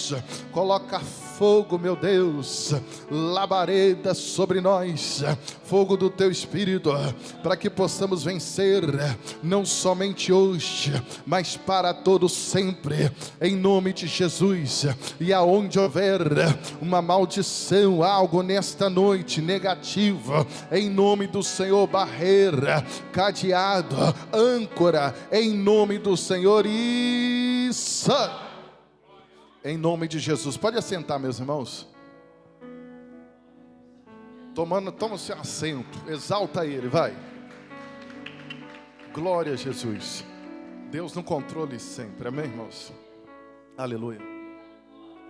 Jesus. Coloca fogo, meu Deus, labareda sobre nós, fogo do teu Espírito, para que possamos vencer, não somente hoje, mas para todo sempre, em nome de Jesus. E aonde houver uma maldição, algo nesta noite negativo, em nome do Senhor, barreira, cadeado, âncora, em nome do Senhor, isso, em nome de Jesus. Pode assentar, meus irmãos. Toma seu assento, exalta Ele, vai. Glória a Jesus. Deus no controle sempre, amém, irmãos? Aleluia.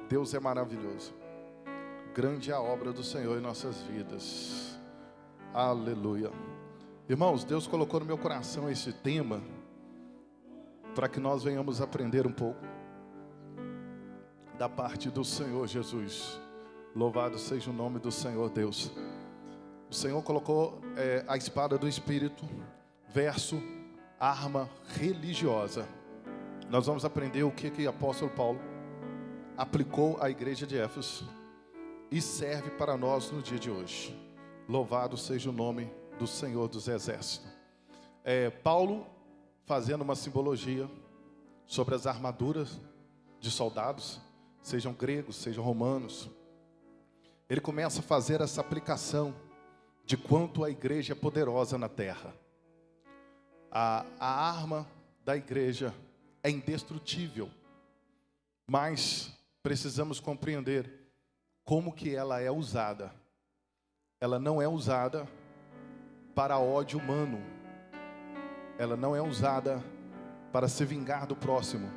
Deus é maravilhoso. Grande é a obra do Senhor em nossas vidas. Aleluia. Irmãos, Deus colocou no meu coração esse tema para que nós venhamos aprender um pouco da parte do Senhor Jesus. Louvado seja o nome do Senhor Deus. O Senhor colocou a espada do Espírito versus arma religiosa. Nós vamos aprender o que o apóstolo Paulo aplicou à igreja de Éfeso e serve para nós no dia de hoje. Louvado seja o nome do Senhor dos Exércitos. Paulo fazendo uma simbologia sobre as armaduras de soldados, sejam gregos, sejam romanos. Ele começa a fazer essa aplicação de quanto a igreja é poderosa na terra. A arma da igreja é indestrutível, mas precisamos compreender como que ela é usada. Ela não é usada para ódio humano. Ela não é usada para se vingar do próximo.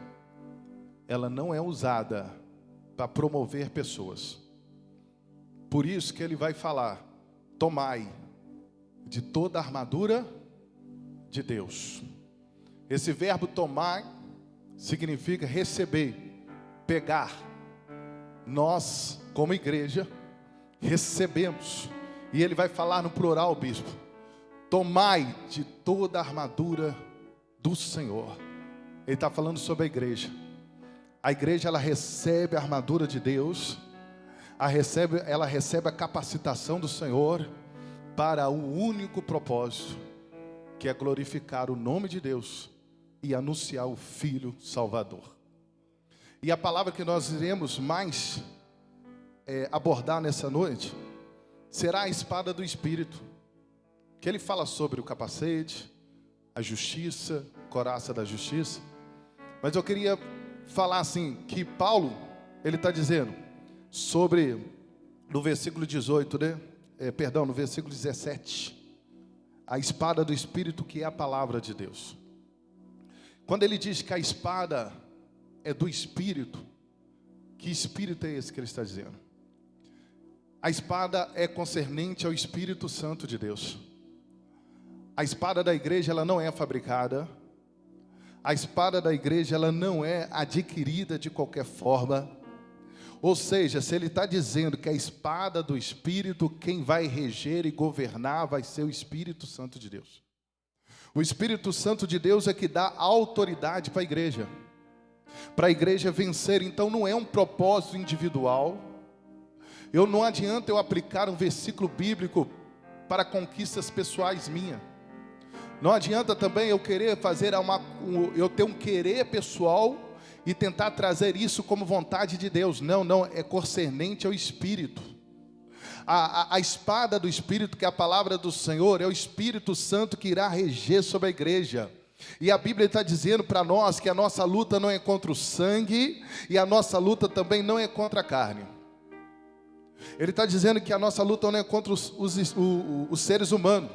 Ela não é usada para promover pessoas. Por isso que ele vai falar: tomai de toda a armadura de Deus. Esse verbo tomar significa receber, pegar. Nós, como igreja, recebemos. E ele vai falar no plural, bispo: tomai de toda a armadura do Senhor. Ele está falando sobre a igreja. A igreja, ela recebe a armadura de Deus, ela recebe a capacitação do Senhor para o único propósito, que é glorificar o nome de Deus e anunciar o Filho Salvador. E a palavra que nós iremos mais abordar nessa noite será a espada do Espírito, que ele fala sobre o capacete, a justiça, coraça da justiça. Mas eu queria falar assim, que Paulo, ele está dizendo sobre, no versículo 18, no versículo 17, a espada do Espírito, que é a palavra de Deus. Quando ele diz que a espada é do Espírito, que Espírito é esse que ele está dizendo? A espada é concernente ao Espírito Santo de Deus. A espada da igreja, ela não é fabricada. A espada da igreja, ela não é adquirida de qualquer forma. Ou seja, se ele está dizendo que a espada do Espírito, quem vai reger e governar vai ser o Espírito Santo de Deus. O Espírito Santo de Deus é que dá autoridade para a igreja vencer. Então não é um propósito individual. Não adianta eu aplicar um versículo bíblico para conquistas pessoais minhas. Não adianta também eu querer fazer eu ter um querer pessoal e tentar trazer isso como vontade de Deus. Não, é concernente ao Espírito. A espada do Espírito, que é a palavra do Senhor, é o Espírito Santo que irá reger sobre a igreja. E a Bíblia está dizendo para nós que a nossa luta não é contra o sangue, e a nossa luta também não é contra a carne. Ele está dizendo que a nossa luta não é contra os seres humanos.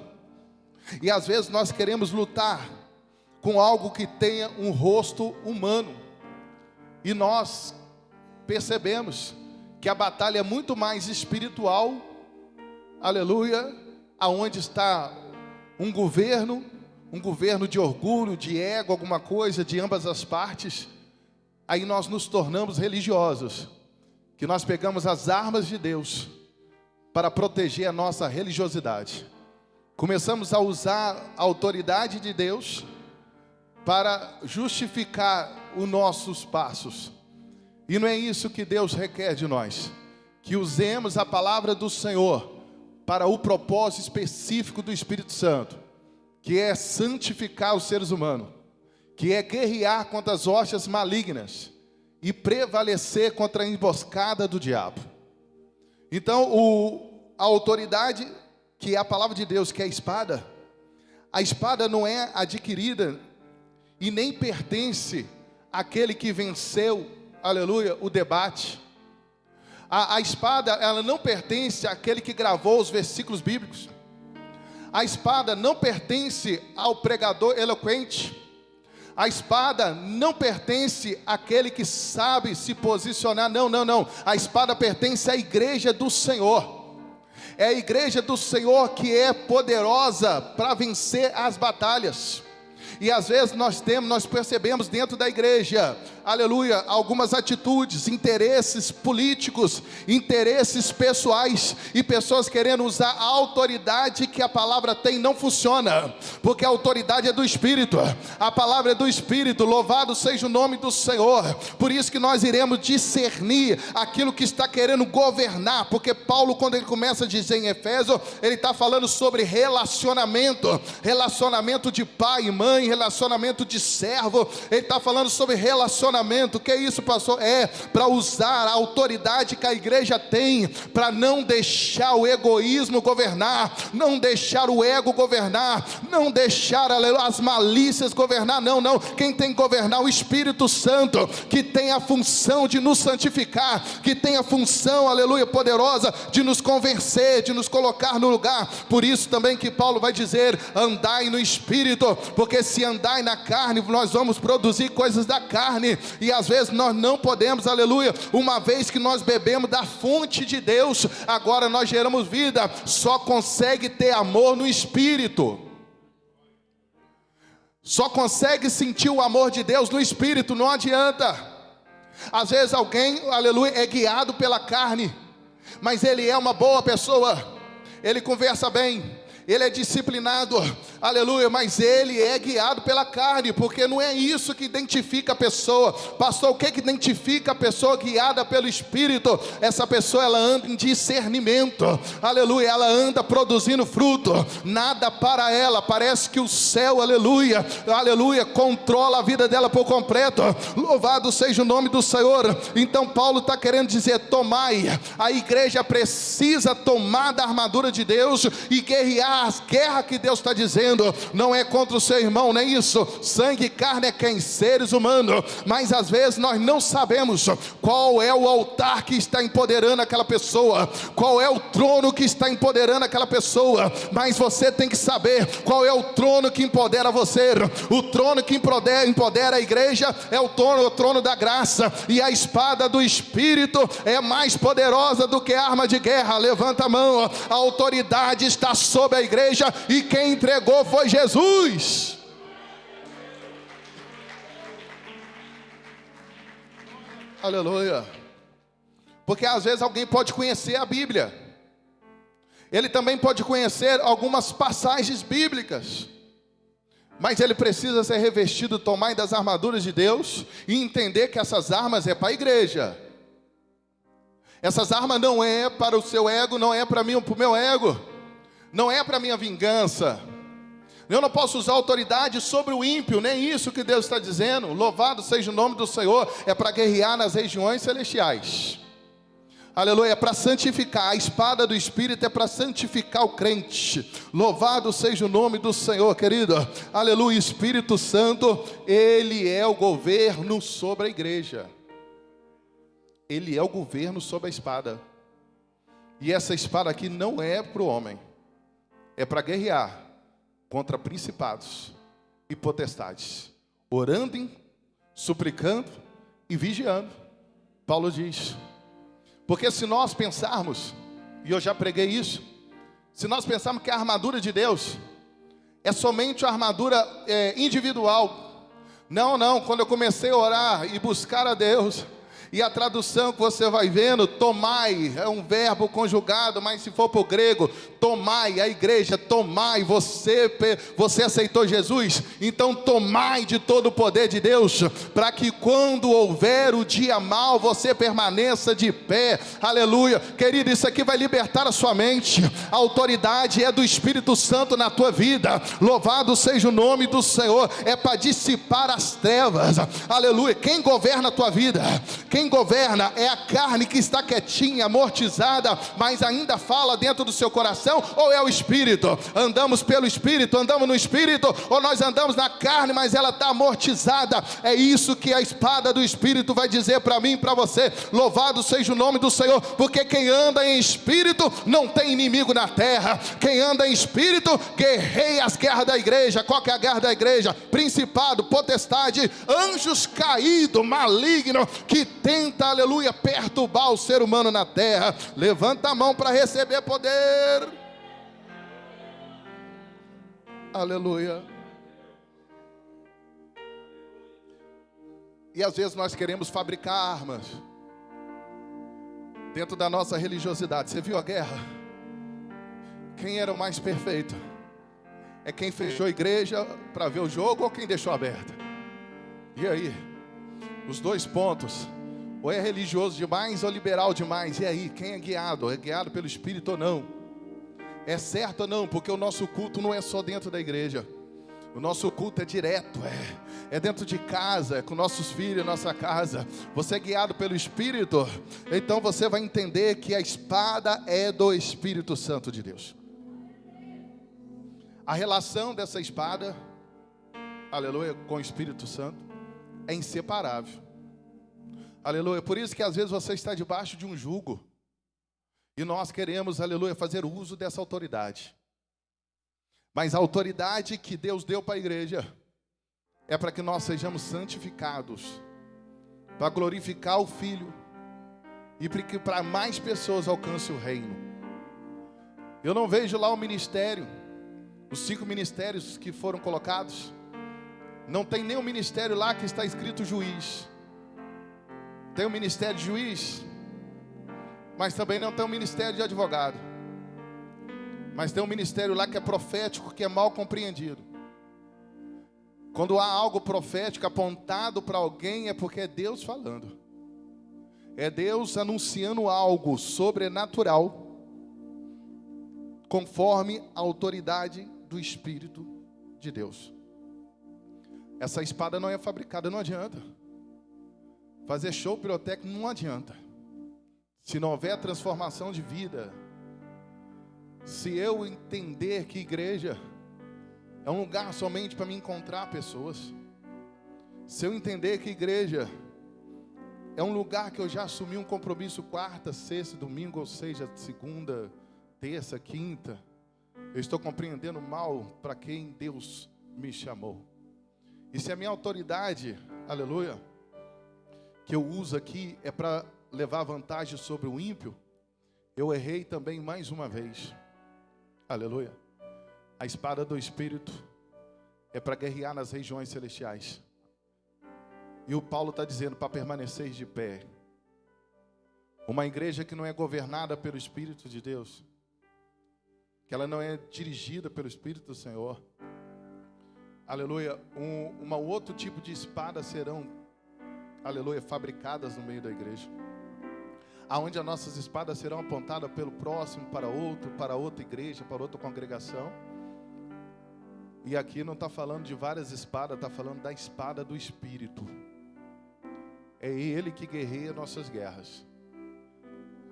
E às vezes nós queremos lutar com algo que tenha um rosto humano. E nós percebemos que a batalha é muito mais espiritual, aleluia, aonde está um governo de orgulho, de ego, alguma coisa, de ambas as partes. Aí nós nos tornamos religiosos, que nós pegamos as armas de Deus para proteger a nossa religiosidade. Começamos a usar a autoridade de Deus para justificar os nossos passos. E não é isso que Deus requer de nós, que usemos a palavra do Senhor para o propósito específico do Espírito Santo, que é santificar os seres humanos, que é guerrear contra as hostes malignas e prevalecer contra a emboscada do diabo. Então, a autoridade, que é a palavra de Deus, que é a espada não é adquirida e nem pertence àquele que venceu, aleluia, o debate. A espada, ela não pertence àquele que gravou os versículos bíblicos. A espada não pertence ao pregador eloquente. A espada não pertence àquele que sabe se posicionar. Não. A espada pertence à igreja do Senhor. É a igreja do Senhor que é poderosa para vencer as batalhas. E às vezes nós percebemos dentro da igreja, aleluia, algumas atitudes, interesses políticos, interesses pessoais, e pessoas querendo usar a autoridade que a palavra tem. Não funciona, porque a autoridade é do Espírito, a palavra é do Espírito. Louvado seja o nome do Senhor. Por isso que nós iremos discernir aquilo que está querendo governar, porque Paulo, quando ele começa a dizer em Efésios, ele está falando sobre relacionamento de pai e mãe, relacionamento de servo. Ele está falando sobre relacionamento. Que é isso, pastor? É para usar a autoridade que a igreja tem, para não deixar o egoísmo governar, não deixar o ego governar, não deixar as malícias governar. Não, quem tem que governar? O Espírito Santo, que tem a função de nos santificar, que tem a função, aleluia, poderosa de nos convencer, de nos colocar no lugar. Por isso também que Paulo vai dizer: andai no Espírito, porque se andai na carne, nós vamos produzir coisas da carne, e às vezes nós não podemos, aleluia, uma vez que nós bebemos da fonte de Deus, agora nós geramos vida. Só consegue ter amor no Espírito, só consegue sentir o amor de Deus no Espírito. Não adianta. Às vezes alguém, aleluia, é guiado pela carne, mas ele é uma boa pessoa, ele conversa bem, ele é disciplinado, aleluia, mas ele é guiado pela carne, porque não é isso que identifica a pessoa. Pastor, o que identifica a pessoa guiada pelo Espírito? Essa pessoa, ela anda em discernimento, aleluia, ela anda produzindo fruto. Nada para ela, parece que o céu, aleluia, controla a vida dela por completo. Louvado seja o nome do Senhor. Então Paulo está querendo dizer: tomai, a igreja precisa tomar da armadura de Deus e guerrear a guerra que Deus está dizendo. Não é contra o seu irmão, nem isso. Sangue e carne é quem? Seres humanos. Mas às vezes nós não sabemos qual é o altar que está empoderando aquela pessoa, qual é o trono que está empoderando aquela pessoa. Mas você tem que saber qual é o trono que empodera você. O trono que empodera a igreja é o trono da graça, e a espada do Espírito é mais poderosa do que a arma de guerra. Levanta a mão. A autoridade está sobre a igreja, e quem entregou foi Jesus. Aleluia. Porque às vezes alguém pode conhecer a Bíblia, ele também pode conhecer algumas passagens bíblicas, mas ele precisa ser revestido, tomar das armaduras de Deus e entender que essas armas é para a igreja. Essas armas não é para o seu ego, não é para mim, para o meu ego, não é para minha vingança. Eu não posso usar autoridade sobre o ímpio, nem isso que Deus está dizendo. Louvado seja o nome do Senhor. É para guerrear nas regiões celestiais. Aleluia, é para santificar. A espada do Espírito é para santificar o crente. Louvado seja o nome do Senhor, querido. Aleluia, Espírito Santo, Ele é o governo sobre a igreja. Ele é o governo sobre a espada. E essa espada aqui não é para o homem, é para guerrear contra principados e potestades, orando, suplicando e vigiando. Paulo diz, porque se nós pensarmos, e eu já preguei isso, se nós pensarmos que a armadura de Deus é somente a armadura individual, não, quando eu comecei a orar e buscar a Deus, E a tradução que você vai vendo, tomai, é um verbo conjugado, mas se for para o grego, tomai, a igreja, tomai, você aceitou Jesus, então tomai de todo o poder de Deus, para que quando houver o dia mau, você permaneça de pé, aleluia. Querido, isso aqui vai libertar a sua mente, a autoridade é do Espírito Santo na tua vida, louvado seja o nome do Senhor, é para dissipar as trevas, aleluia. Quem governa a tua vida? Quem governa é a carne que está quietinha, amortizada, mas ainda fala dentro do seu coração, ou é o Espírito? Andamos pelo Espírito, andamos no Espírito, ou nós andamos na carne, mas ela está amortizada? É isso que a espada do Espírito vai dizer para mim e para você. Louvado seja o nome do Senhor, porque quem anda em Espírito não tem inimigo na terra. Quem anda em Espírito guerreia as guerras da igreja. Qual que é a guerra da igreja? Principado, potestade, anjos caídos, maligno, que tenta, aleluia, perturbar o ser humano na terra. Levanta a mão para receber poder. Aleluia. E às vezes nós queremos fabricar armas dentro da nossa religiosidade. Você viu a guerra? Quem era o mais perfeito? É quem fechou a igreja para ver o jogo ou quem deixou aberta? E aí? Os dois pontos. Ou é religioso demais ou liberal demais. E aí? Quem é guiado? É guiado pelo Espírito ou não? É certo ou não? Porque o nosso culto não é só dentro da igreja. O nosso culto é direto, é dentro de casa, é com nossos filhos, nossa casa. Você é guiado pelo Espírito, então você vai entender que a espada é do Espírito Santo de Deus. A relação dessa espada, aleluia, com o Espírito Santo é inseparável. Aleluia, por isso que às vezes você está debaixo de um jugo e nós queremos, aleluia, fazer uso dessa autoridade. Mas a autoridade que Deus deu para a igreja é para que nós sejamos santificados, para glorificar o Filho e para que para mais pessoas alcance o reino. Eu não vejo lá o ministério, os 5 ministérios que foram colocados, não tem nenhum ministério lá que está escrito juiz. Tem o ministério de juiz, mas também não tem o ministério de advogado. Mas tem um ministério lá que é profético, que é mal compreendido. Quando há algo profético apontado para alguém, é porque é Deus falando. É Deus anunciando algo sobrenatural, conforme a autoridade do Espírito de Deus. Essa espada não é fabricada, não adianta. Fazer show pirotécnico não adianta. Se não houver transformação de vida, se eu entender que igreja é um lugar somente para me encontrar pessoas, se eu entender que igreja é um lugar que eu já assumi um compromisso quarta, sexta, domingo, ou seja, segunda, terça, quinta, eu estou compreendendo mal para quem Deus me chamou. E se a minha autoridade, aleluia, que eu uso aqui é para levar vantagem sobre o ímpio, eu errei também mais uma vez. Aleluia. A espada do Espírito é para guerrear nas regiões celestiais. E o Paulo está dizendo para permanecer de pé. Uma igreja que não é governada pelo Espírito de Deus, que ela não é dirigida pelo Espírito do Senhor, aleluia, um outro tipo de espada serão, aleluia, fabricadas no meio da igreja, aonde as nossas espadas serão apontadas pelo próximo, para outra igreja, para outra congregação. E aqui não está falando de várias espadas, está falando da espada do Espírito. É Ele que guerreia nossas guerras.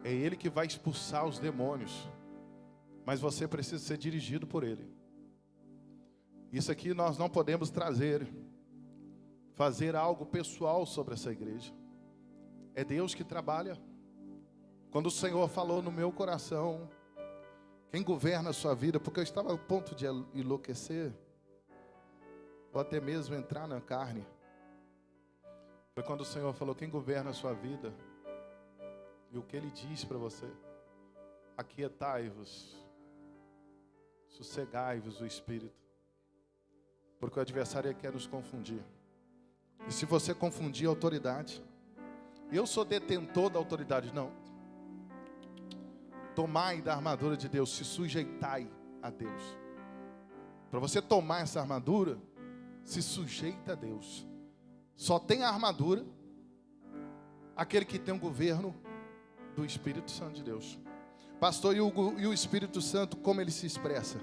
É Ele que vai expulsar os demônios. Mas você precisa ser dirigido por Ele. Isso aqui nós não podemos fazer algo pessoal sobre essa igreja. É Deus que trabalha. Quando o Senhor falou no meu coração, quem governa a sua vida, porque eu estava a ponto de enlouquecer, ou até mesmo entrar na carne, foi quando o Senhor falou, quem governa a sua vida, e o que Ele diz para você, aquietai-vos, sossegai-vos o Espírito, porque o adversário quer nos confundir. E se você confundir a autoridade, eu sou detentor da autoridade. Não. Tomai da armadura de Deus, se sujeitai a Deus. Para você tomar essa armadura, se sujeita a Deus. Só tem a armadura aquele que tem o governo do Espírito Santo de Deus. Pastor, e o Espírito Santo, como ele se expressa?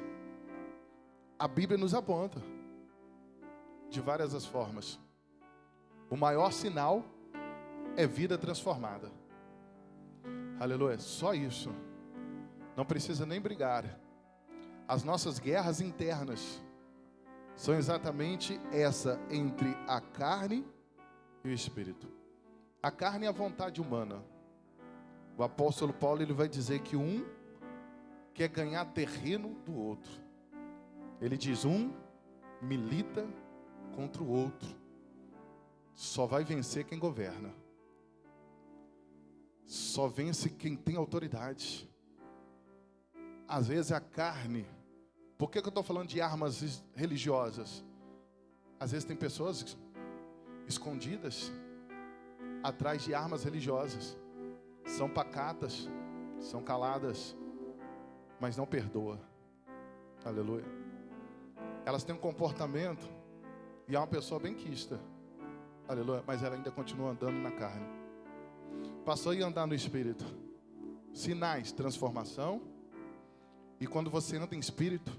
A Bíblia nos aponta de várias as formas. O maior sinal é vida transformada. Aleluia, só isso. Não precisa nem brigar. As nossas guerras internas são exatamente essa entre a carne e o Espírito. A carne é a vontade humana. O apóstolo Paulo, ele vai dizer que um quer ganhar terreno do outro. Ele diz, um milita contra o outro. Só vai vencer quem governa. Só vence quem tem autoridade. Às vezes a carne... Por que eu estou falando de armas religiosas? Às vezes tem pessoas escondidas atrás de armas religiosas. São pacatas, são caladas, mas não perdoa. Aleluia. Elas têm um comportamento e é uma pessoa benquista. Aleluia. Mas ela ainda continua andando na carne. Passou a andar no Espírito. Sinais, transformação. E quando você anda em Espírito,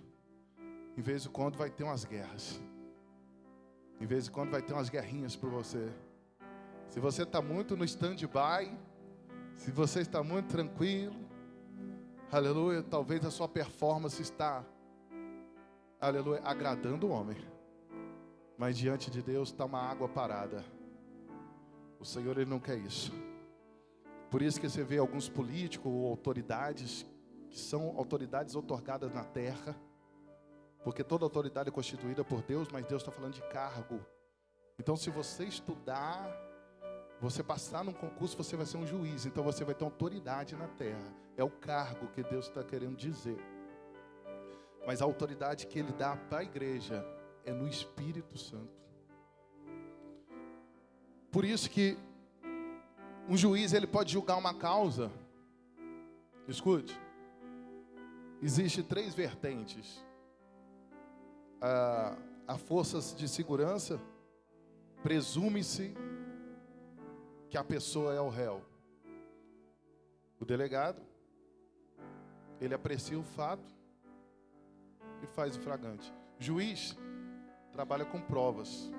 em vez de quando vai ter umas guerras. Em vez de quando vai ter umas guerrinhas por você. Se você está muito no stand-by, se você está muito tranquilo, aleluia, talvez a sua performance está, aleluia, agradando o homem. Mas diante de Deus está uma água parada. O Senhor, Ele não quer isso. Por isso que você vê alguns políticos ou autoridades, que são autoridades outorgadas na terra, porque toda autoridade é constituída por Deus, mas Deus está falando de cargo. Então, se você estudar, você passar num concurso, você vai ser um juiz. Então, você vai ter autoridade na terra. É o cargo que Deus está querendo dizer. Mas a autoridade que Ele dá para a igreja é no Espírito Santo. Por isso que um juiz, ele pode julgar uma causa. Escute. Existem 3 vertentes. A forças de segurança, presume-se que a pessoa é o réu. O delegado, ele aprecia o fato e faz o flagrante. O juiz trabalha com provas.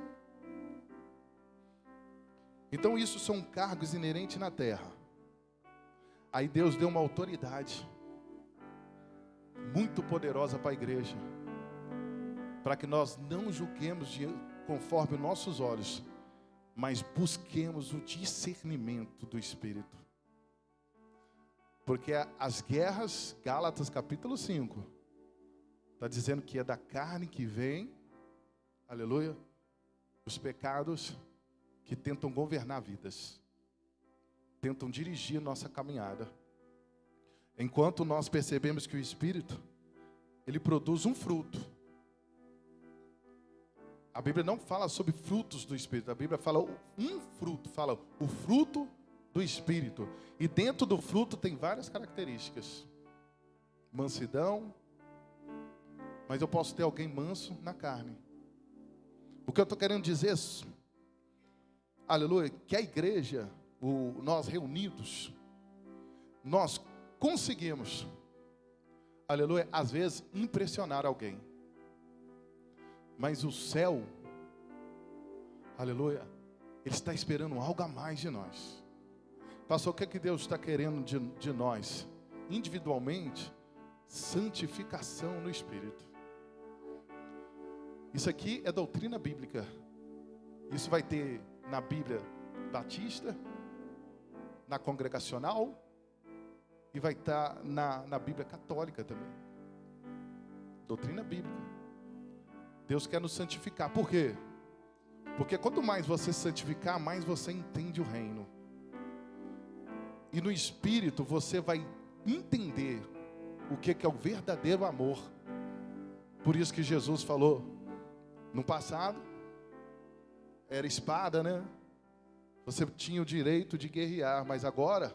Então isso são cargos inerentes na terra. Aí Deus deu uma autoridade muito poderosa para a igreja, para que nós não julguemos conforme os nossos olhos, mas busquemos o discernimento do Espírito. Porque as guerras, Gálatas capítulo 5, está dizendo que é da carne que vem, aleluia, os pecados que tentam governar vidas, tentam dirigir nossa caminhada. Enquanto nós percebemos que o Espírito, ele produz um fruto. A Bíblia não fala sobre frutos do Espírito. A Bíblia fala um fruto. Fala o fruto do Espírito. E dentro do fruto tem várias características. Mansidão. Mas eu posso ter alguém manso na carne. O que eu estou querendo dizer, aleluia, que a igreja, nós reunidos, nós conseguimos, aleluia, às vezes impressionar alguém. Mas o céu, aleluia, Ele está esperando algo a mais de nós. Pastor, o que é que Deus está querendo de nós? Individualmente, santificação no Espírito. Isso aqui é doutrina bíblica. Isso vai ter na Bíblia batista, na congregacional, e vai estar na Bíblia católica também. Doutrina bíblica. Deus quer nos santificar. Por quê? Porque quanto mais você se santificar, mais você entende o reino. E no Espírito você vai entender o que é o verdadeiro amor. Por isso que Jesus falou, no passado, era espada, né? Você tinha o direito de guerrear, mas agora,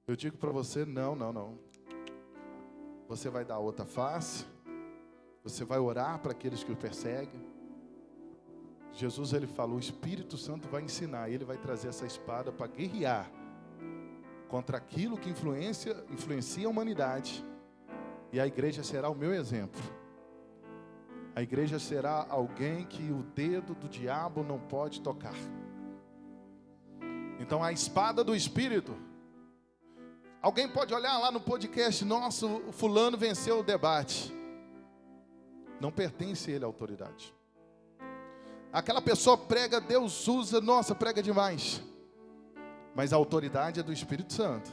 eu digo para você, não. Você vai dar outra face, você vai orar para aqueles que o perseguem. Jesus, ele falou, o Espírito Santo vai ensinar, ele vai trazer essa espada para guerrear contra aquilo que influencia a humanidade. E a igreja será o meu exemplo. A igreja será alguém que o dedo do diabo não pode tocar. Então a espada do Espírito. Alguém pode olhar lá no podcast, nossa, o fulano venceu o debate. Não pertence ele à autoridade. Aquela pessoa prega, Deus usa, nossa, prega demais. Mas a autoridade é do Espírito Santo.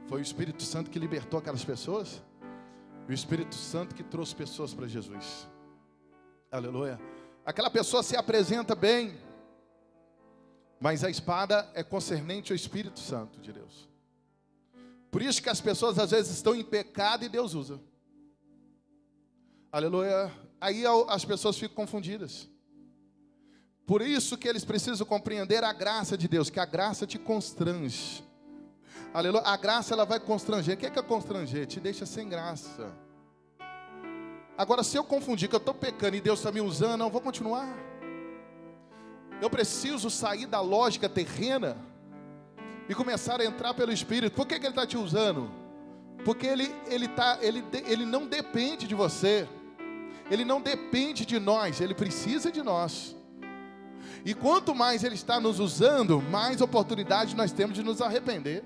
Foi o Espírito Santo que libertou aquelas pessoas. O Espírito Santo que trouxe pessoas para Jesus. Aleluia. Aquela pessoa se apresenta bem, mas a espada é concernente ao Espírito Santo de Deus. Por isso que as pessoas às vezes estão em pecado e Deus usa. Aleluia. Aí as pessoas ficam confundidas. Por isso que eles precisam compreender a graça de Deus, que a graça te constrange. Aleluia. A graça, ela vai constranger. O que é constranger? Te deixa sem graça. Agora, se eu confundir que eu estou pecando e Deus está me usando, eu vou continuar. Eu preciso sair da lógica terrena e começar a entrar pelo Espírito. Por que Ele está te usando? Porque Ele não depende de você. Ele não depende de nós. Ele precisa de nós. E quanto mais Ele está nos usando, mais oportunidade nós temos de nos arrepender.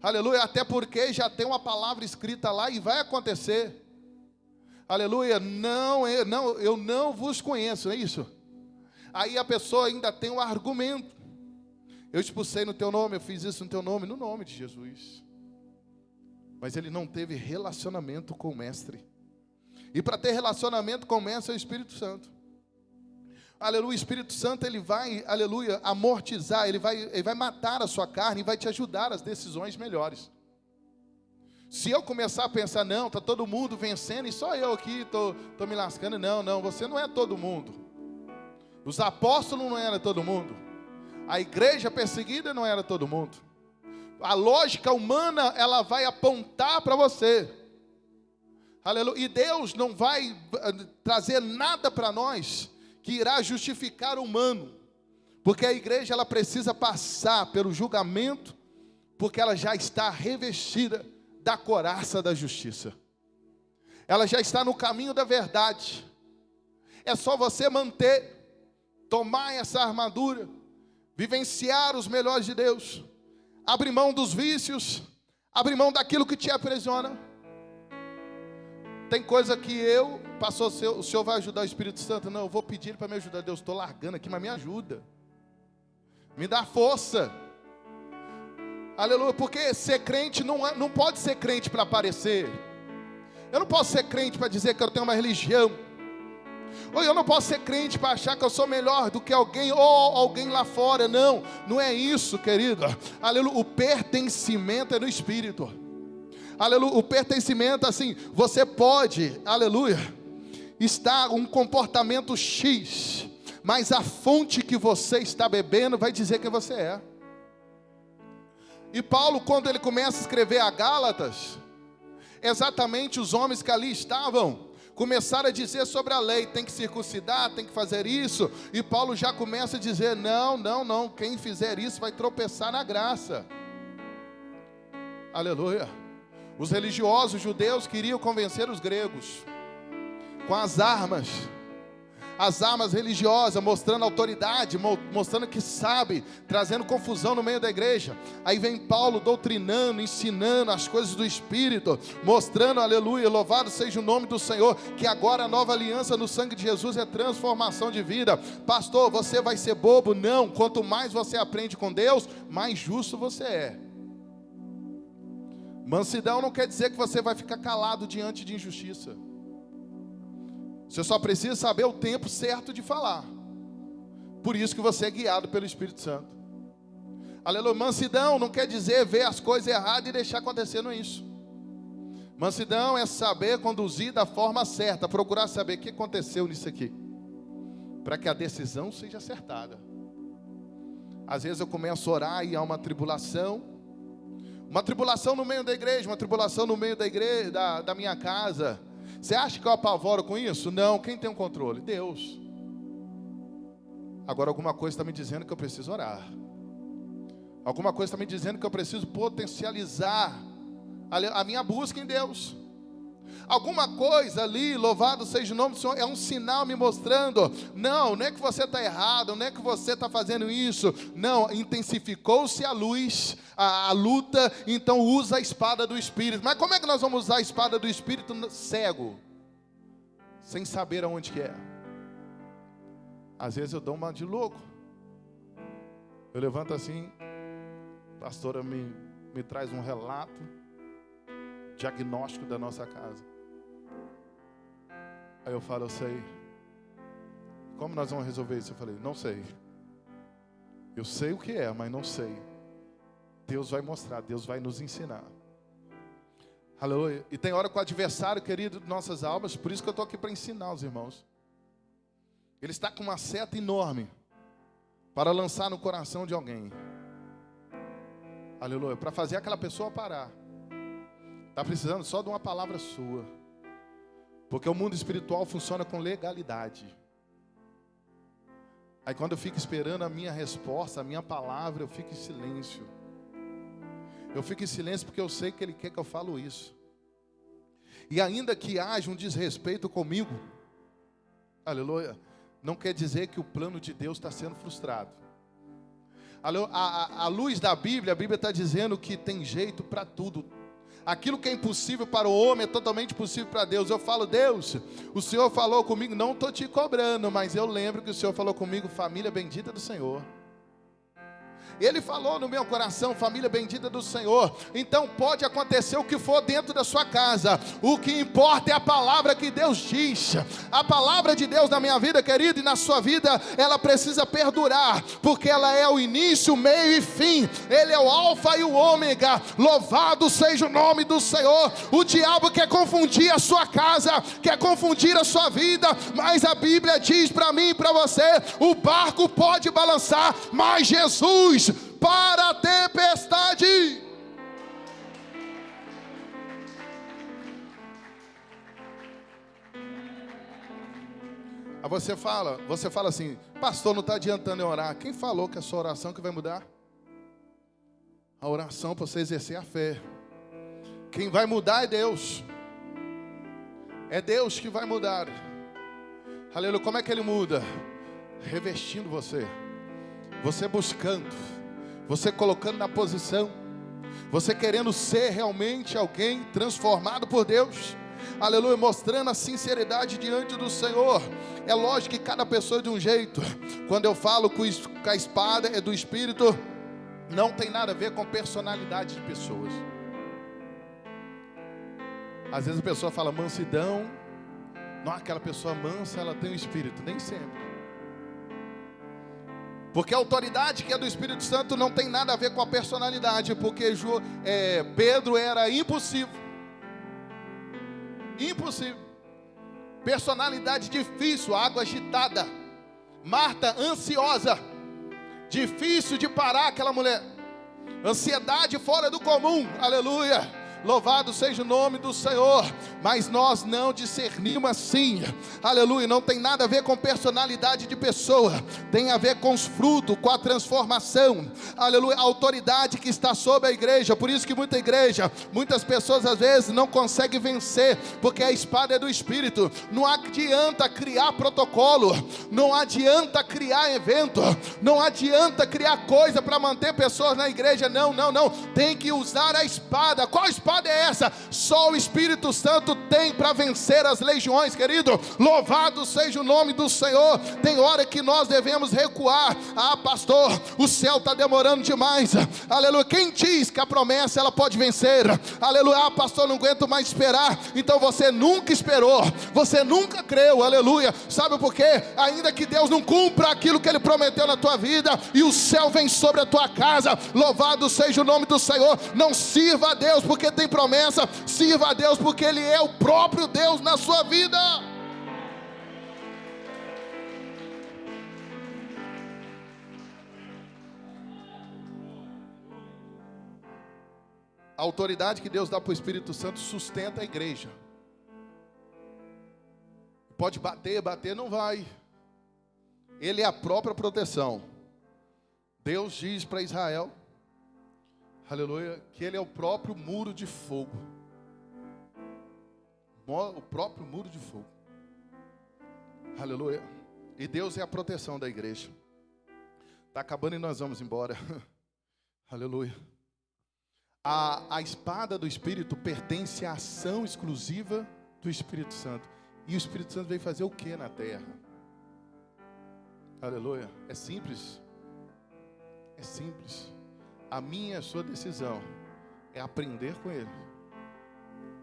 Aleluia, até porque já tem uma palavra escrita lá e vai acontecer. Aleluia, eu não vos conheço, não é isso? Aí a pessoa ainda tem um argumento. Eu expulsei no teu nome, eu fiz isso no teu nome, no nome de Jesus. Mas ele não teve relacionamento com o Mestre. E para ter relacionamento com o Mestre é o Espírito Santo. Aleluia, o Espírito Santo, ele vai, aleluia, amortizar, ele vai matar a sua carne e vai te ajudar às decisões melhores. Se eu começar a pensar, não, está todo mundo vencendo e só eu aqui estou me lascando, não, você não é todo mundo. Os apóstolos não eram todo mundo. A igreja perseguida não era todo mundo. A lógica humana, ela vai apontar para você. Aleluia, e Deus não vai trazer nada para nós que irá justificar o humano, porque a igreja ela precisa passar pelo julgamento, porque ela já está revestida da couraça da justiça, ela já está no caminho da verdade. É só você tomar essa armadura, vivenciar os melhores de Deus, abrir mão dos vícios, abrir mão daquilo que te aprisiona. Tem coisa que pastor, o senhor vai ajudar o Espírito Santo? Não, eu vou pedir para me ajudar. Deus, estou largando aqui, mas me ajuda. Me dá força. Aleluia, porque ser crente não pode ser crente para aparecer. Eu não posso ser crente para dizer que eu tenho uma religião. Ou eu não posso ser crente para achar que eu sou melhor do que alguém, ou alguém lá fora. Não é isso, querido. Aleluia, o pertencimento é no Espírito. Aleluia, o pertencimento, assim, você pode, aleluia, estar um comportamento X, mas a fonte que você está bebendo vai dizer quem você é. E Paulo, quando ele começa a escrever a Gálatas, exatamente os homens que ali estavam, começaram a dizer sobre a lei, tem que circuncidar, tem que fazer isso, e Paulo já começa a dizer, não, quem fizer isso vai tropeçar na graça. Aleluia. Os religiosos judeus queriam convencer os gregos com as armas religiosas, mostrando autoridade, mostrando que sabe, trazendo confusão no meio da igreja. Aí vem Paulo doutrinando, ensinando as coisas do Espírito, mostrando, aleluia, louvado seja o nome do Senhor, que agora a nova aliança no sangue de Jesus é transformação de vida. Pastor, você vai ser bobo? Não, quanto mais você aprende com Deus, mais justo você é. Mansidão não quer dizer que você vai ficar calado diante de injustiça. Você só precisa saber o tempo certo de falar. Por isso que você é guiado pelo Espírito Santo. Aleluia. Mansidão não quer dizer ver as coisas erradas e deixar acontecendo isso. Mansidão é saber conduzir da forma certa, procurar saber o que aconteceu nisso aqui, para que a decisão seja acertada. Às vezes eu começo a orar e há uma tribulação no meio da igreja, uma tribulação no meio da igreja, da minha casa. Você acha que eu apavoro com isso? Não, quem tem o controle? Deus. Agora alguma coisa está me dizendo que eu preciso orar. Alguma coisa está me dizendo que eu preciso potencializar a minha busca em Deus. Alguma coisa ali, louvado seja o nome do Senhor, é um sinal me mostrando, não é que você está errado, não é que você está fazendo isso, não, intensificou-se a luz, a luta, então usa a espada do Espírito. Mas como é que nós vamos usar a espada do Espírito cego? Sem saber aonde que é. Às vezes eu dou uma de louco, eu levanto assim, a pastora me traz um relato, diagnóstico da nossa casa. Aí eu falo, eu sei. Como nós vamos resolver isso? Eu falei, não sei. Eu sei o que é, mas não sei. Deus vai mostrar, Deus vai nos ensinar. Aleluia. E tem hora com o adversário, querido, de nossas almas, por isso que eu estou aqui para ensinar os irmãos. Ele está com uma seta enorme para lançar no coração de alguém. Aleluia. Para fazer aquela pessoa parar. Está precisando só de uma palavra sua. Porque o mundo espiritual funciona com legalidade. Aí quando eu fico esperando a minha resposta, a minha palavra, eu fico em silêncio. Eu fico em silêncio porque eu sei que Ele quer que eu falo isso. E ainda que haja um desrespeito comigo, aleluia, não quer dizer que o plano de Deus está sendo frustrado. À luz da Bíblia, a Bíblia está dizendo que tem jeito para tudo. Aquilo que é impossível para o homem é totalmente possível para Deus. Eu falo, Deus, o Senhor falou comigo, não estou te cobrando, mas eu lembro que o Senhor falou comigo, família bendita do Senhor. Ele falou no meu coração, família bendita do Senhor. Então pode acontecer o que for dentro da sua casa. O que importa é a palavra que Deus diz. A palavra de Deus na minha vida, querido, e na sua vida, ela precisa perdurar, porque ela é o início, o meio e fim. Ele é o alfa e o ômega. Louvado seja o nome do Senhor. O diabo quer confundir a sua casa, quer confundir a sua vida, mas a Bíblia diz para mim e para você, o barco pode balançar, mas Jesus para a tempestade. Aí você fala assim, pastor, não está adiantando eu orar. Quem falou que é a sua oração que vai mudar? A oração para você exercer a fé. Quem vai mudar é Deus. É Deus que vai mudar. Aleluia. Como é que Ele muda? Revestindo você. Você buscando. Você colocando na posição. Você querendo ser realmente alguém transformado por Deus. Aleluia, mostrando a sinceridade diante do Senhor. É lógico que cada pessoa é de um jeito. Quando eu falo que a espada é do Espírito, não tem nada a ver com personalidade de pessoas. Às vezes a pessoa fala mansidão. Não, aquela pessoa mansa, ela tem o Espírito. Nem sempre. Porque a autoridade que é do Espírito Santo não tem nada a ver com a personalidade. Porque Pedro era impossível. Impossível. Personalidade difícil, água agitada. Marta ansiosa. Difícil de parar aquela mulher. Ansiedade fora do comum. Aleluia. Louvado seja o nome do Senhor. Mas nós não discernimos assim. Aleluia, não tem nada a ver com personalidade de pessoa. Tem a ver com os frutos, com a transformação. Aleluia, a autoridade que está sobre a igreja. Por isso que muitas pessoas às vezes não conseguem vencer, porque a espada é do Espírito. Não adianta criar protocolo, não adianta criar evento, não adianta criar coisa para manter pessoas na igreja. Não. Tem que usar a espada. Qual espada é essa? Só o Espírito Santo tem para vencer as legiões, querido. Louvado seja o nome do Senhor. Tem hora que nós devemos recuar. Ah, pastor, o céu está demorando demais. Aleluia. Quem diz que a promessa ela pode vencer? Aleluia. Ah, pastor, não aguento mais esperar. Então você nunca esperou, você nunca creu. Aleluia. Sabe por quê? Ainda que Deus não cumpra aquilo que Ele prometeu na tua vida, e o céu vem sobre a tua casa, louvado seja o nome do Senhor. Não sirva a Deus porque tem promessa, sirva a Deus porque Ele é o próprio Deus na sua vida. A autoridade que Deus dá para o Espírito Santo sustenta a igreja. Pode bater, bater não vai. Ele é a própria proteção. Deus diz para Israel, aleluia, que ele é o próprio muro de fogo. O próprio muro de fogo. Aleluia. E Deus é a proteção da igreja. Está acabando e nós vamos embora. Aleluia. A espada do Espírito pertence à ação exclusiva do Espírito Santo. E o Espírito Santo veio fazer o que na terra? Aleluia. É simples. É simples. A minha e a sua decisão é aprender com Ele.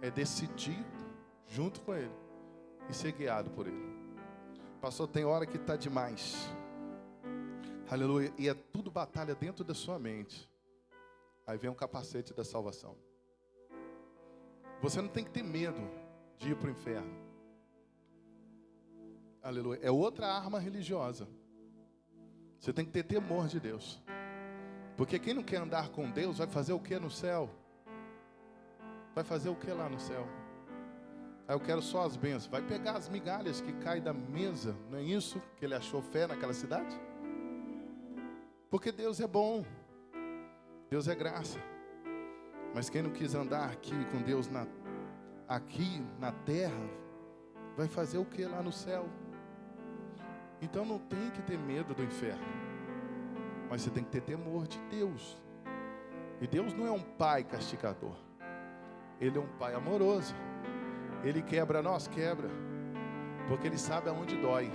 É decidir junto com Ele. E ser guiado por Ele. Pastor, tem hora que está demais. Aleluia. E é tudo batalha dentro da sua mente. Aí vem o capacete da salvação. Você não tem que ter medo de ir para o inferno. Aleluia. É outra arma religiosa. Você tem que ter temor de Deus. Porque quem não quer andar com Deus vai fazer o que no céu? Vai fazer o que lá no céu? Aí eu quero só as bênçãos. Vai pegar as migalhas que caem da mesa. Não é isso que ele achou fé naquela cidade? Porque Deus é bom. Deus é graça. Mas quem não quis andar aqui com Deus aqui na terra, vai fazer o que lá no céu? Então não tem que ter medo do inferno. Mas você tem que ter temor de Deus. E Deus não é um pai castigador. Ele é um pai amoroso. Ele quebra nós, quebra. Porque Ele sabe aonde dói.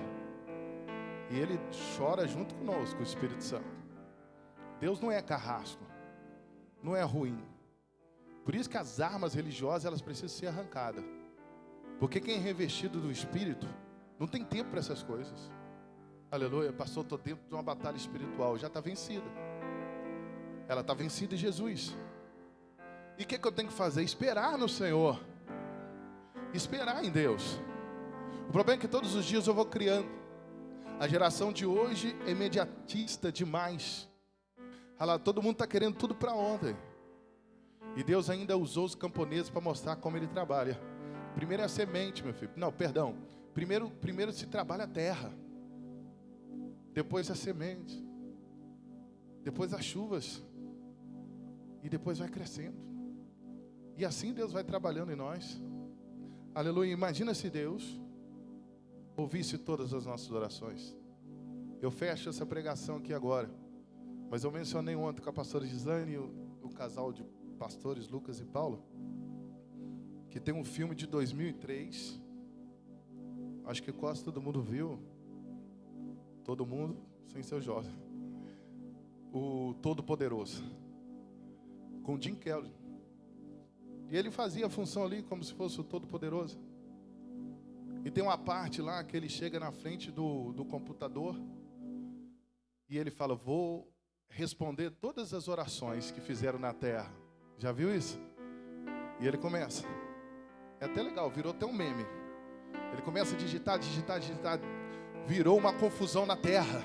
E Ele chora junto conosco, o Espírito Santo. Deus não é carrasco. Não é ruim. Por isso que as armas religiosas, elas precisam ser arrancadas. Porque quem é revestido do Espírito, não tem tempo para essas coisas. Aleluia, pastor, estou dentro de uma batalha espiritual. Já está vencida. Ela está vencida em Jesus. E o que eu tenho que fazer? Esperar no Senhor. Esperar em Deus. O problema é que todos os dias eu vou criando. A geração de hoje é imediatista demais. Olha lá, todo mundo está querendo tudo para ontem. E Deus ainda usou os camponeses para mostrar como Ele trabalha. Primeiro é a semente, meu filho. Não, perdão. Primeiro se trabalha a terra. Depois a semente. Depois as chuvas. E depois vai crescendo. E assim Deus vai trabalhando em nós. Aleluia. Imagina se Deus ouvisse todas as nossas orações. Eu fecho essa pregação aqui agora. Mas eu mencionei ontem com a pastora Gisane e o casal de pastores Lucas e Paulo, que tem um filme de 2003. Acho que quase todo mundo viu. Todo mundo, sem ser jovem. O Todo-Poderoso. Com Jim Kelly. E ele fazia a função ali como se fosse o Todo-Poderoso. E tem uma parte lá que ele chega na frente do computador. E ele fala, vou responder todas as orações que fizeram na terra. Já viu isso? E ele começa. É até legal, virou até um meme. Ele começa a digitar. Virou uma confusão na terra.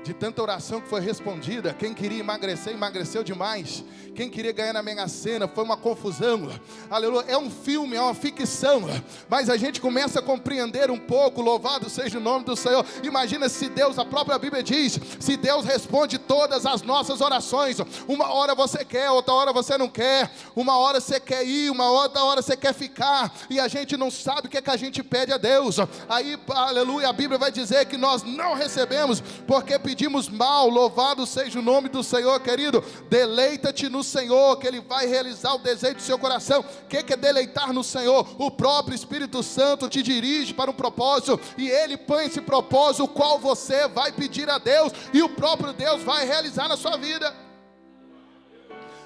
De tanta oração que foi respondida. Quem queria emagrecer, emagreceu demais. Quem queria ganhar na Mega Sena, foi uma confusão. Aleluia, é um filme, é uma ficção. Mas a gente começa a compreender um pouco. Louvado seja o nome do Senhor. Imagina se Deus, a própria Bíblia diz, se Deus responde todas as nossas orações. Uma hora você quer, outra hora você não quer. Uma hora você quer ir, uma outra hora você quer ficar. E a gente não sabe o que é que a gente pede a Deus. Aí, aleluia, a Bíblia vai dizer que nós não recebemos, porque pedimos mal. Louvado seja o nome do Senhor, querido. Deleita-te no Senhor, que Ele vai realizar o desejo do seu coração. O que é deleitar no Senhor? O próprio Espírito Santo te dirige para um propósito, e Ele põe esse propósito, o qual você vai pedir a Deus, e o próprio Deus vai realizar na sua vida.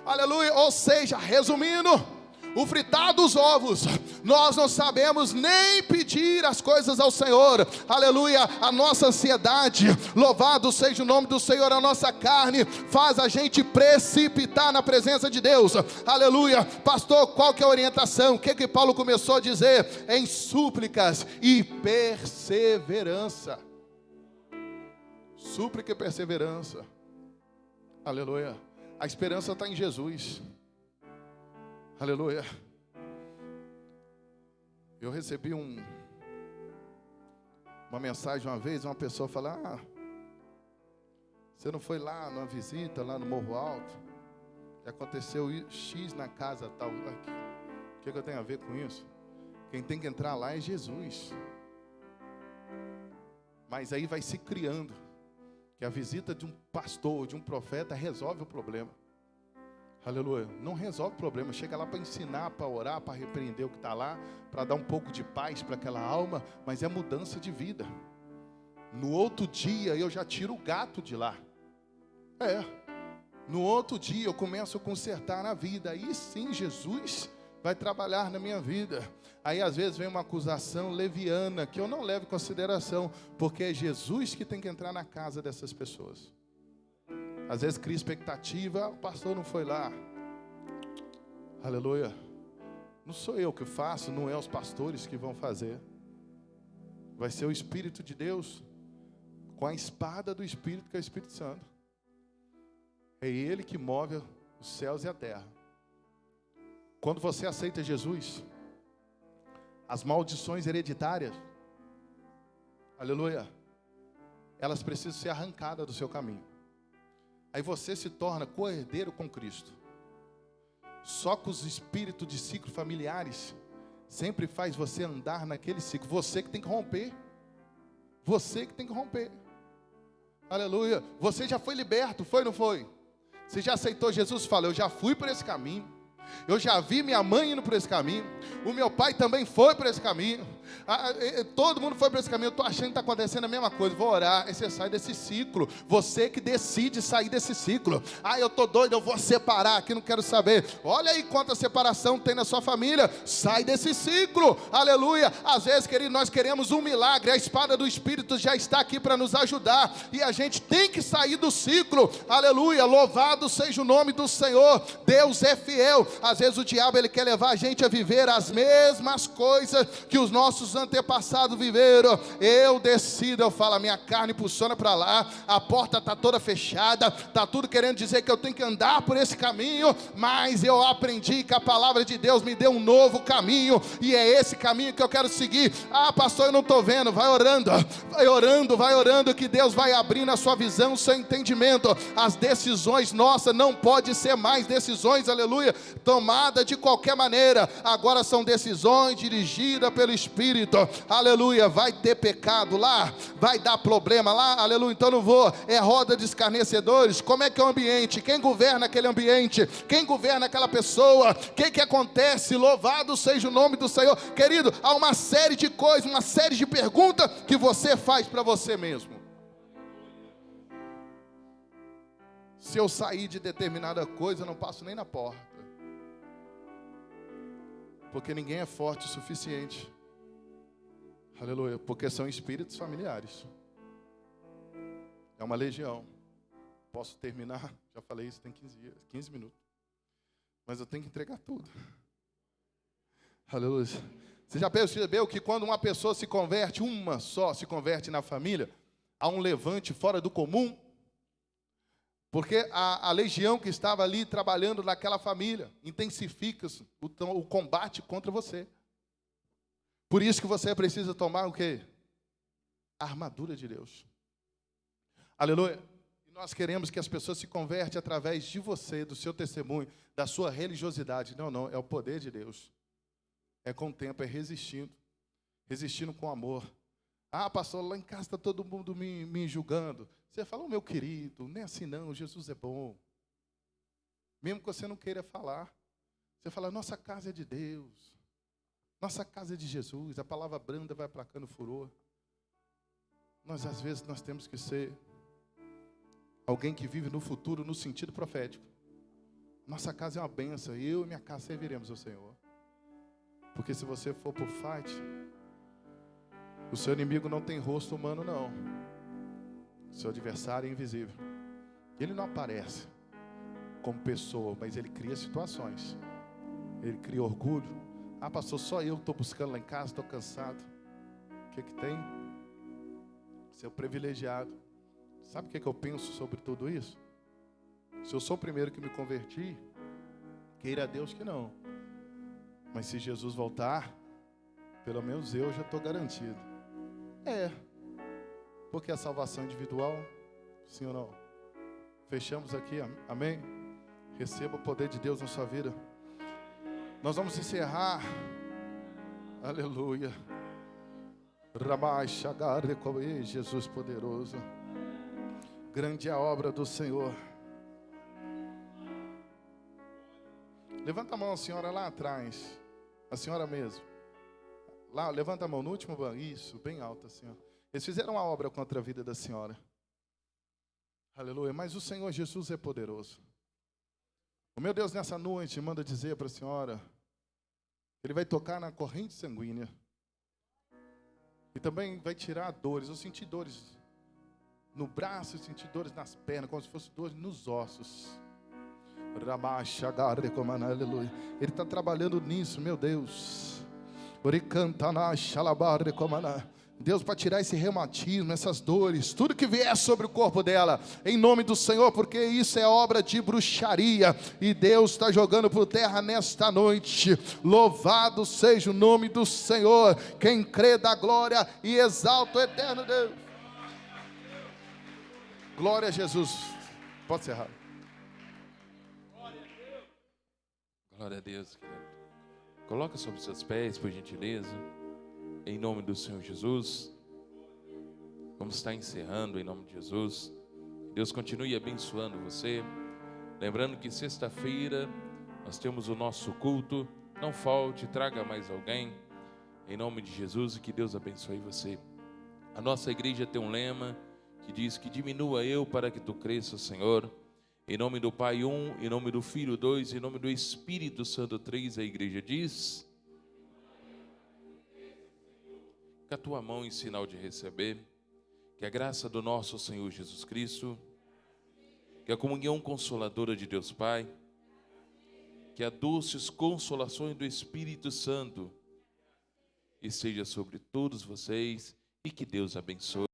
Aleluia. Ou seja, resumindo, o fritar dos ovos, nós não sabemos nem pedir as coisas ao Senhor. Aleluia, a nossa ansiedade, louvado seja o nome do Senhor, a nossa carne faz a gente precipitar na presença de Deus. Aleluia, pastor, qual que é a orientação? O que Paulo começou a dizer? Em súplicas e perseverança. Súplica e perseverança. Aleluia, a esperança está em Jesus. Aleluia. Eu recebi uma mensagem uma vez, uma pessoa falou: você não foi lá numa visita, lá no Morro Alto? Que aconteceu X na casa tal. O que eu tenho a ver com isso? Quem tem que entrar lá é Jesus. Mas aí vai se criando que a visita de um pastor, de um profeta, resolve o problema. Aleluia. Não resolve o problema. Chega lá para ensinar, para orar, para repreender o que está lá, para dar um pouco de paz para aquela alma, mas é mudança de vida. No outro dia eu já tiro o gato de lá. No outro dia eu começo a consertar na vida. Aí sim Jesus vai trabalhar na minha vida. Aí às vezes vem uma acusação leviana que eu não levo em consideração, porque é Jesus que tem que entrar na casa dessas pessoas. Às vezes cria expectativa: o pastor não foi lá. Aleluia. Não sou eu que faço, não é os pastores que vão fazer. Vai ser o Espírito de Deus, com a espada do Espírito, que é o Espírito Santo. É Ele que move os céus e a terra. Quando você aceita Jesus, as maldições hereditárias, aleluia, elas precisam ser arrancadas do seu caminho. Aí você se torna co-herdeiro com Cristo. Só que os espíritos de ciclos familiares sempre faz você andar naquele ciclo. Você que tem que romper. Você que tem que romper. Aleluia. Você já foi liberto, foi ou não foi? Você já aceitou Jesus? Fala: eu já fui por esse caminho. Eu já vi minha mãe indo por esse caminho. O meu pai também foi por esse caminho. Todo mundo foi por esse caminho. Eu estou achando que está acontecendo a mesma coisa. Vou orar. Aí você sai desse ciclo. Você que decide sair desse ciclo. Eu estou doido, eu vou separar aqui, não quero saber. Olha aí quanta separação tem na sua família. Sai desse ciclo. Aleluia. Às vezes, querido, nós queremos um milagre. A espada do Espírito já está aqui para nos ajudar. E a gente tem que sair do ciclo. Aleluia. Louvado seja o nome do Senhor. Deus é fiel. Às vezes o diabo ele quer levar a gente a viver as mesmas coisas que os nossos antepassados viveram. Eu decido, eu falo: a minha carne impulsiona para lá, a porta está toda fechada, está tudo querendo dizer que eu tenho que andar por esse caminho, mas eu aprendi que a palavra de Deus me deu um novo caminho, e é esse caminho que eu quero seguir. Pastor, eu não estou vendo. Vai orando, vai orando, vai orando, que Deus vai abrindo a sua visão, o seu entendimento. As decisões nossas não podem ser mais decisões, aleluia, tomada de qualquer maneira. Agora são decisões dirigidas pelo Espírito. Aleluia. Vai ter pecado lá, vai dar problema lá, aleluia, então não vou. É roda de escarnecedores. Como é que é o ambiente? Quem governa aquele ambiente? Quem governa aquela pessoa? O que acontece? Louvado seja o nome do Senhor. Querido, há uma série de coisas, uma série de perguntas que você faz para você mesmo. Se eu sair de determinada coisa, eu não passo nem na porta. Porque ninguém é forte o suficiente. Aleluia. Porque são espíritos familiares. É uma legião. Posso terminar? Já falei isso, tem 15 minutos. Mas eu tenho que entregar tudo. Aleluia. Você já percebeu que quando uma pessoa se converte, uma só se converte na família, há um levante fora do comum? Porque a legião que estava ali trabalhando naquela família intensifica o combate contra você. Por isso que você precisa tomar o quê? A armadura de Deus. Aleluia. E nós queremos que as pessoas se convertam através de você, do seu testemunho, da sua religiosidade. Não, é o poder de Deus. É com o tempo, é resistindo. Resistindo com amor. Pastor, lá em casa está todo mundo me julgando. Você fala: meu querido, nem assim não, Jesus é bom. Mesmo que você não queira falar. Você fala: nossa casa é de Deus. Nossa casa é de Jesus. A palavra branda vai aplacando furor. Às vezes, nós temos que ser alguém que vive no futuro, no sentido profético. Nossa casa é uma bênção. Eu e minha casa serviremos ao Senhor. Porque se você for por fight, o seu inimigo não tem rosto humano, não. O seu adversário é invisível. Ele não aparece como pessoa, mas ele cria situações. Ele cria orgulho. Pastor, só eu estou buscando lá em casa, estou cansado. O que tem? Seu privilegiado. Sabe o que eu penso sobre tudo isso? Se eu sou o primeiro que me converti, queira Deus que não. Mas se Jesus voltar, pelo menos eu já estou garantido. Porque a salvação individual, sim ou não? Fechamos aqui, amém? Receba o poder de Deus na sua vida. Nós vamos encerrar. Aleluia. Jesus poderoso. Grande é a obra do Senhor. Levanta a mão, a senhora lá atrás. A senhora mesmo. Lá, levanta a mão no último banco. Isso, bem alta, senhora. Eles fizeram uma obra contra a vida da senhora. Aleluia. Mas o Senhor Jesus é poderoso. O meu Deus, nessa noite, manda dizer para a senhora: Ele vai tocar na corrente sanguínea. E também vai tirar dores. Eu senti dores no braço, eu senti dores nas pernas, como se fosse dores nos ossos. Aleluia. Ele está trabalhando nisso, meu Deus. Deus, para tirar esse reumatismo, essas dores, tudo que vier sobre o corpo dela, em nome do Senhor, porque isso é obra de bruxaria, e Deus está jogando por terra nesta noite. Louvado seja o nome do Senhor. Quem crê dá glória e exalta o eterno Deus. Glória a Jesus. Pode encerrar. Glória a Deus, querido. Coloca sobre os seus pés, por gentileza. Em nome do Senhor Jesus. Vamos estar encerrando em nome de Jesus. Deus continue abençoando você. Lembrando que sexta-feira nós temos o nosso culto. Não falte, traga mais alguém. Em nome de Jesus, e que Deus abençoe você. A nossa igreja tem um lema que diz que diminua eu para que tu cresça, Senhor. Em nome do Pai 1, em nome do Filho 2, em nome do Espírito Santo 3, a igreja diz: com a tua mão em sinal de receber, que a graça do nosso Senhor Jesus Cristo, que a comunhão consoladora de Deus Pai, que a doces consolações do Espírito Santo esteja sobre todos vocês, e que Deus abençoe.